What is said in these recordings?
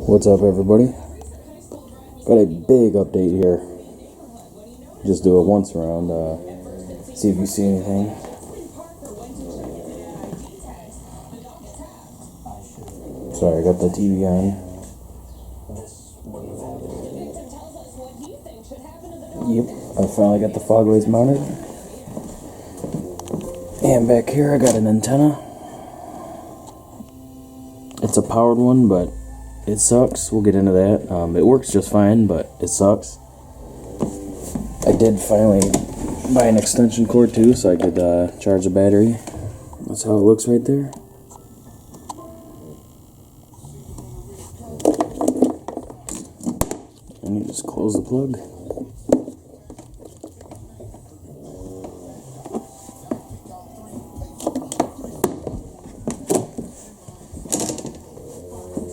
What's up, everybody? Got a big update here. Just do it once around, see if you see anything. Sorry, I got the TV on. Yep, I finally got the fog lights mounted. And back here I got an antenna. It's a powered one, but it sucks. We'll get into that. It works just fine, but it sucks. I did finally buy an extension cord too, so I could charge the battery. That's how it looks right there. And you just close the plug.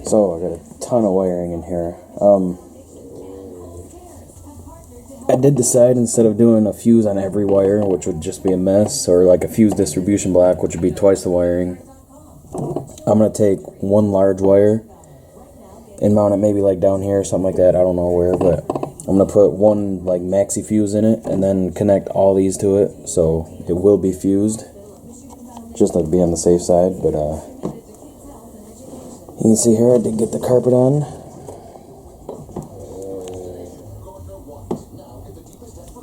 So I got a ton of wiring in here. I did decide, instead of doing a fuse on every wire, which would just be a mess, or like a fuse distribution block, which would be twice the wiring, I'm going to take one large wire and mount it maybe like down here or something like that. I don't know where, but I'm going to put one like maxi fuse in it and then connect all these to it, so it will be fused, just to be on the safe side. But you can see here I did get the carpet on.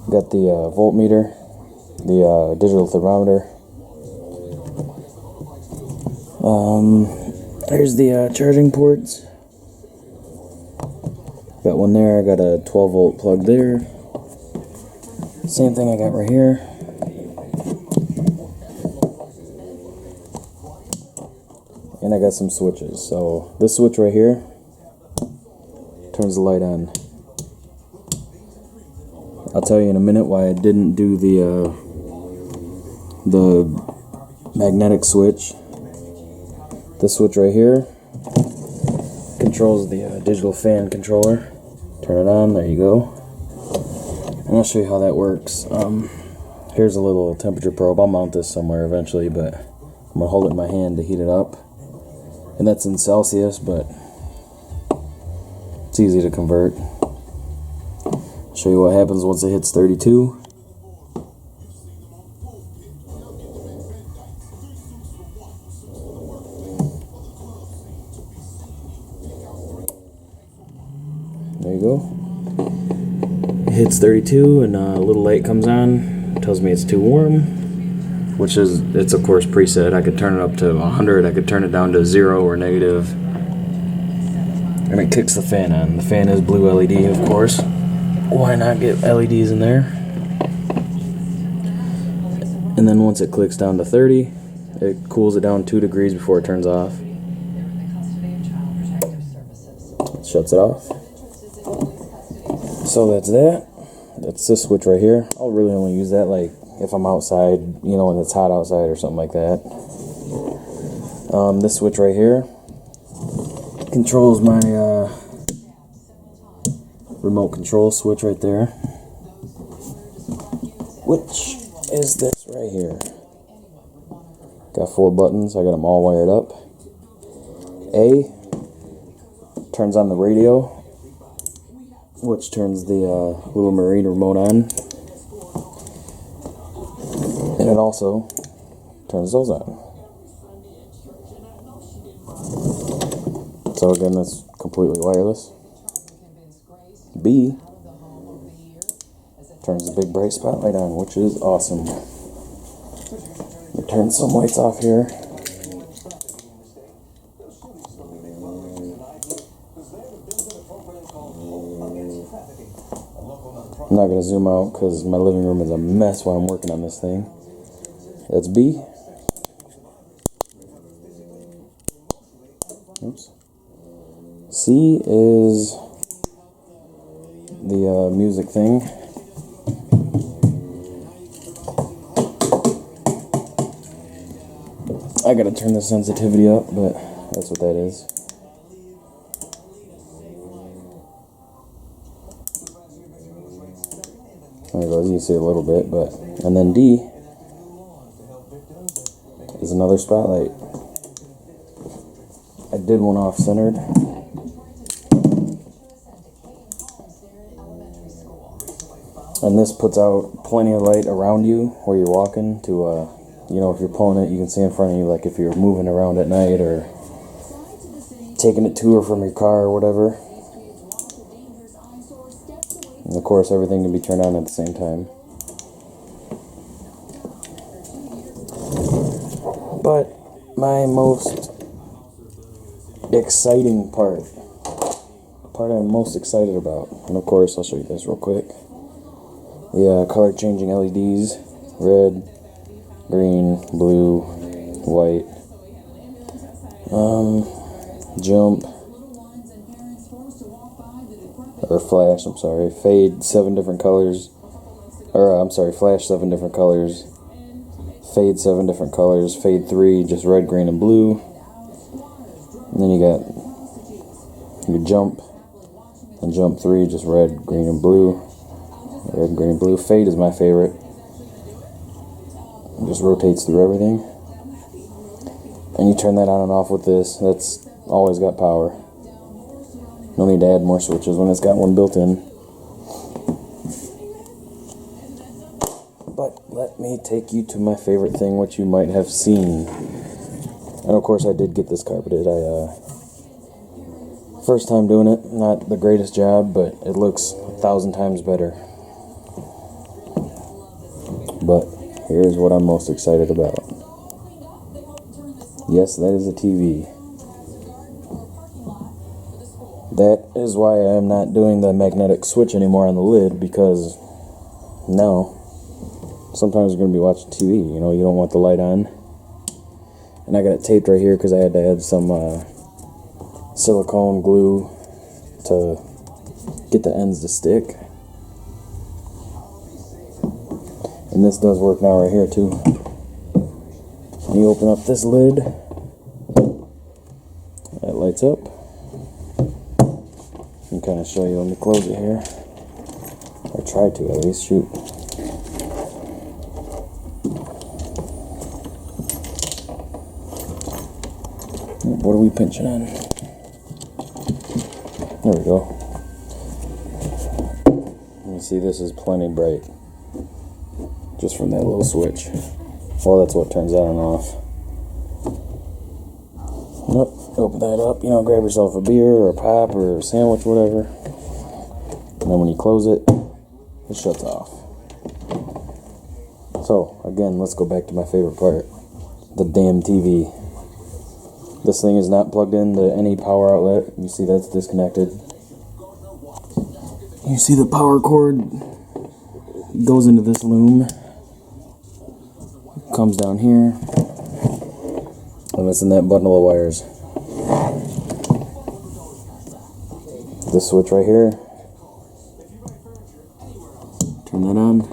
Got the voltmeter, the digital thermometer. There's the charging ports. Got one there. I got a 12 volt plug there. Same thing I got right here. And I got some switches. So this switch right here turns the light on. I'll tell you in a minute why I didn't do the magnetic switch. This switch right here controls the digital fan controller. Turn it on, there you go. And I'll show you how that works. Here's a little temperature probe. I'll mount this somewhere eventually, but I'm going to hold it in my hand to heat it up. And that's in Celsius, but it's easy to convert. Show you what happens once it hits 32. There you go. It hits 32 and a little light comes on. Tells me it's too warm, which is, it's of course preset. I could turn it up to 100. I could turn it down to 0 or negative. And it kicks the fan on. The fan is blue LED, of course. Why not get LEDs in there? And then once it clicks down to 30, it cools it down 2 degrees before it turns off. It shuts it off. So that's that. That's this switch right here. I'll really only use that like if I'm outside, you know, when it's hot outside or something like that. This switch right here controls my remote control switch right there, which is this right here. Got 4 buttons. I got them all wired up. A turns on the radio, which turns the little marine remote on, and it also turns those on. So again, that's completely wireless. B turns the big bright spotlight on, which is awesome. Turn some lights off here. I'm not going to zoom out because my living room is a mess while I'm working on this thing. That's B. Oops. C is the music thing. I gotta turn the sensitivity up, but that's what that is. There it goes, you can see a little bit, but, and then D is another spotlight. I did one off-centered. And this puts out plenty of light around you where you're walking to, you know, if you're pulling it, you can see in front of you, like if you're moving around at night or taking it to or from your car or whatever. And of course, everything can be turned on at the same time. But my most exciting part I'm most excited about, and of course I'll show you this real quick, the color changing LEDs, red, green, blue, white, jump, or flash, I'm sorry, fade 7 different colors, or I'm sorry, flash 7 different colors, fade 7 different colors, fade 3, just red, green, and blue, and then you got your jump, and jump 3, just red, green, and blue, red, green, and blue. Fade is my favorite, it just rotates through everything, and you turn that on and off with this. That's always got power. No need to add more switches when it's got one built in. But let me take you to my favorite thing, which you might have seen. And of course I did get this carpeted. First time doing it, not the greatest job, but it looks 1,000 times better. But here's what I'm most excited about. Yes, that is a TV. That is why I'm not doing the magnetic switch anymore on the lid, because now sometimes you're going to be watching TV, you know, you don't want the light on. And I got it taped right here because I had to add some silicone glue to get the ends to stick. And this does work now right here too. When you open up this lid, that lights up. I can kind of show you, let me close it here. Or try to at least, shoot. What are we pinching on? There we go. You see, this is plenty bright. Just from that little switch. Well, that's what turns on and off. Yep, open that up, you know, grab yourself a beer or a pop or a sandwich, whatever. And then when you close it, it shuts off. So, again, let's go back to my favorite part. The damn TV. This thing is not plugged into any power outlet. You see that's disconnected. You see the power cord goes into this loom. Comes down here. And it's in that bundle of wires. This switch right here. Turn that on.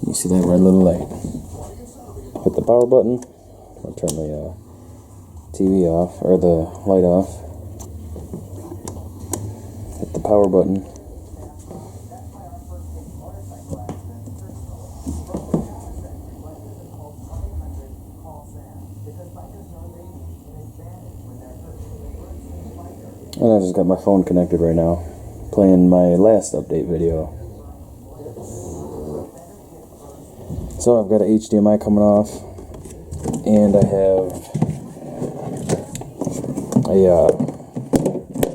You see that red little light. Hit the power button. I'll turn the TV off, or the light off. Hit the power button. And I just got my phone connected right now, playing my last update video. So I've got an HDMI coming off, and I have a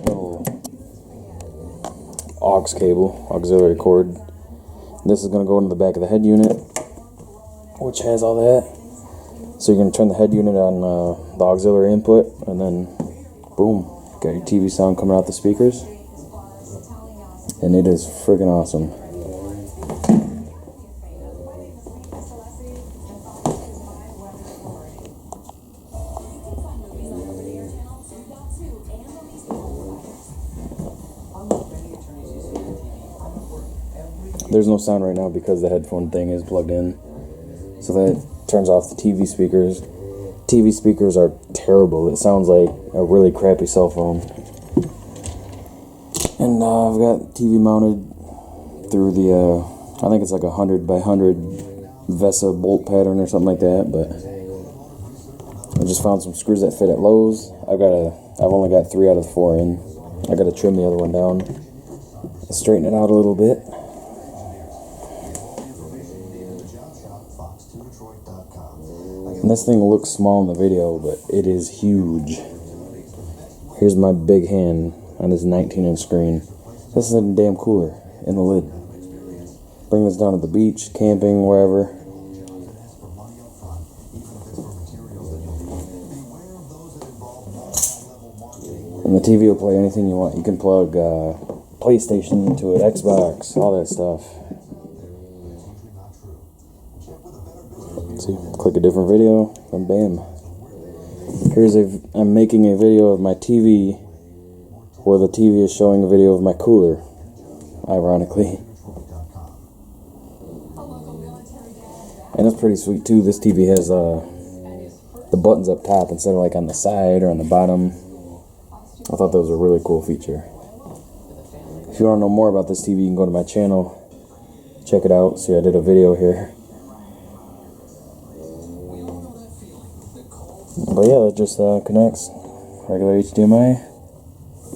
little aux cable, auxiliary cord. This is going to go into the back of the head unit, which has all that. So you're going to turn the head unit on the auxiliary input, and then boom, got your TV sound coming out the speakers, and it is freaking awesome. There's no sound right now because the headphone thing is plugged in, so that turns off the TV speakers. TV speakers are terrible. It sounds like a really crappy cell phone. And I've got TV mounted through the, I think it's like 100 by 100 VESA bolt pattern or something like that, but I just found some screws that fit at Lowe's. I've only got 3 out of the 4 in. I gotta trim the other one down, straighten it out a little bit. this thing looks small in the video, but it is huge. Here's my big hand on this 19-inch screen. This is a damn cooler in the lid. Bring this down to the beach, camping, wherever. And the TV will play anything you want. You can plug PlayStation into it, Xbox, all that stuff. See, click a different video, and bam. I'm making a video of my TV where the TV is showing a video of my cooler, ironically. And it's pretty sweet too. This TV has the buttons up top instead of like on the side or on the bottom. I thought that was a really cool feature. If you want to know more about this TV, you can go to my channel, check it out. See, I did a video here. But yeah, it just connects regular HDMI.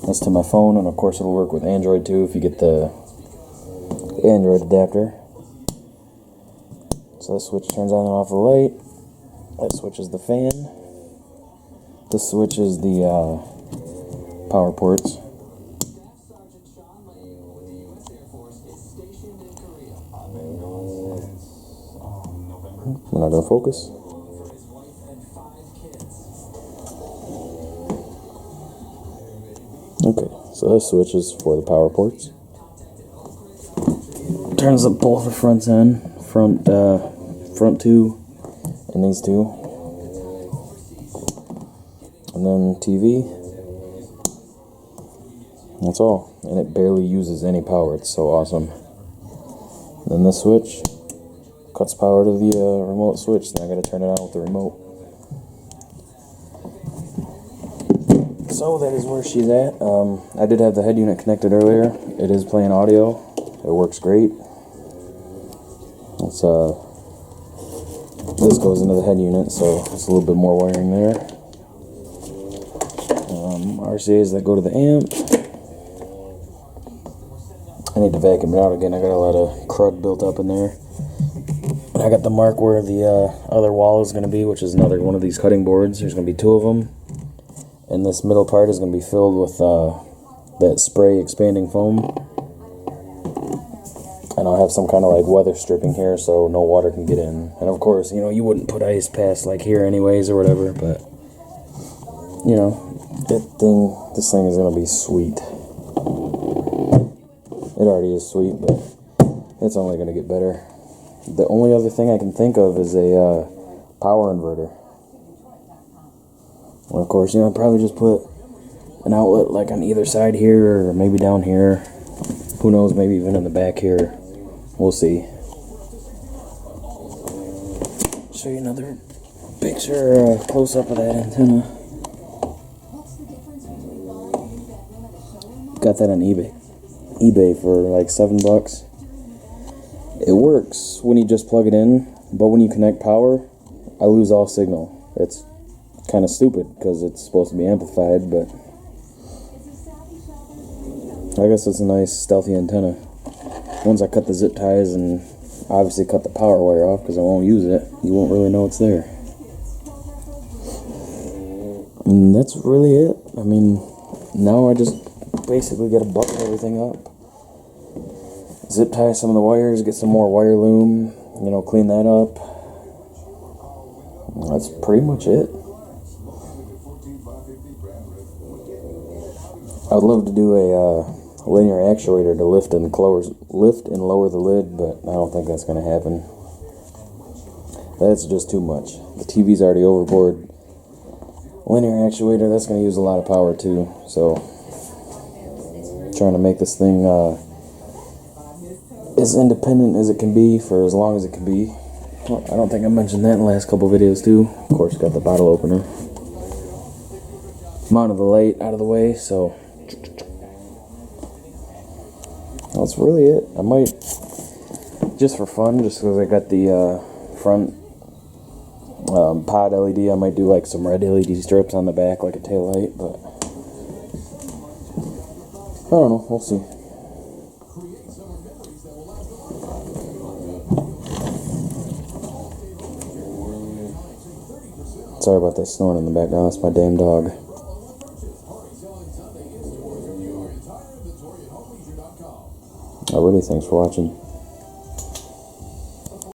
That's to my phone, and of course it'll work with Android too if you get the Android adapter. So this switch turns on and off the light. That switches the fan. This switches the power ports. We're not going to focus. Okay, so this switch is for the power ports. Turns up both the fronts on, front two, and these two. And then TV. That's all, and it barely uses any power. It's so awesome. Then this switch cuts power to the remote switch. Then I gotta turn it on with the remote. So that is where she's at. I did have the head unit connected earlier. It is playing audio. It works great. It's this goes into the head unit, so it's a little bit more wiring there. RCAs that go to the amp. I need to vacuum it out again. I got a lot of crud built up in there. And I got the mark where the other wall is going to be, which is another one of these cutting boards. There's going to be two of them. And this middle part is going to be filled with that spray expanding foam. And I'll have some kind of like weather stripping here so no water can get in. And of course, you know, you wouldn't put ice past like here anyways or whatever, but you know, this thing is going to be sweet. It already is sweet, but it's only going to get better. The only other thing I can think of is a power inverter. Well, of course, you know, I'd probably just put an outlet like on either side here or maybe down here. Who knows, maybe even in the back here. We'll see. Show you another picture, close-up of that antenna. Got that on eBay for like $7. It works when you just plug it in, but when you connect power, I lose all signal. It's kind of stupid because it's supposed to be amplified, but I guess it's a nice stealthy antenna. Once I cut the zip ties and obviously cut the power wire off because I won't use it, you won't really know it's there. And that's really it. I mean, now I just basically got to button everything up. Zip tie some of the wires, get some more wire loom, you know, clean that up. That's pretty much it. I would love to do a linear actuator to lift and lower the lid, but I don't think that's going to happen. That's just too much. The TV's already overboard. Linear actuator, that's going to use a lot of power too, so trying to make this thing as independent as it can be for as long as it can be. Well, I don't think I mentioned that in the last couple videos too. Of course, got the bottle opener. Mounted the light out of the way, so that's really it. I might, just for fun, just because I got the front pod LED, I might do like some red LED strips on the back like a tail light, but I don't know, we'll see. Sorry about that snoring in the background. That's my damn dog. Alrighty, thanks for watching.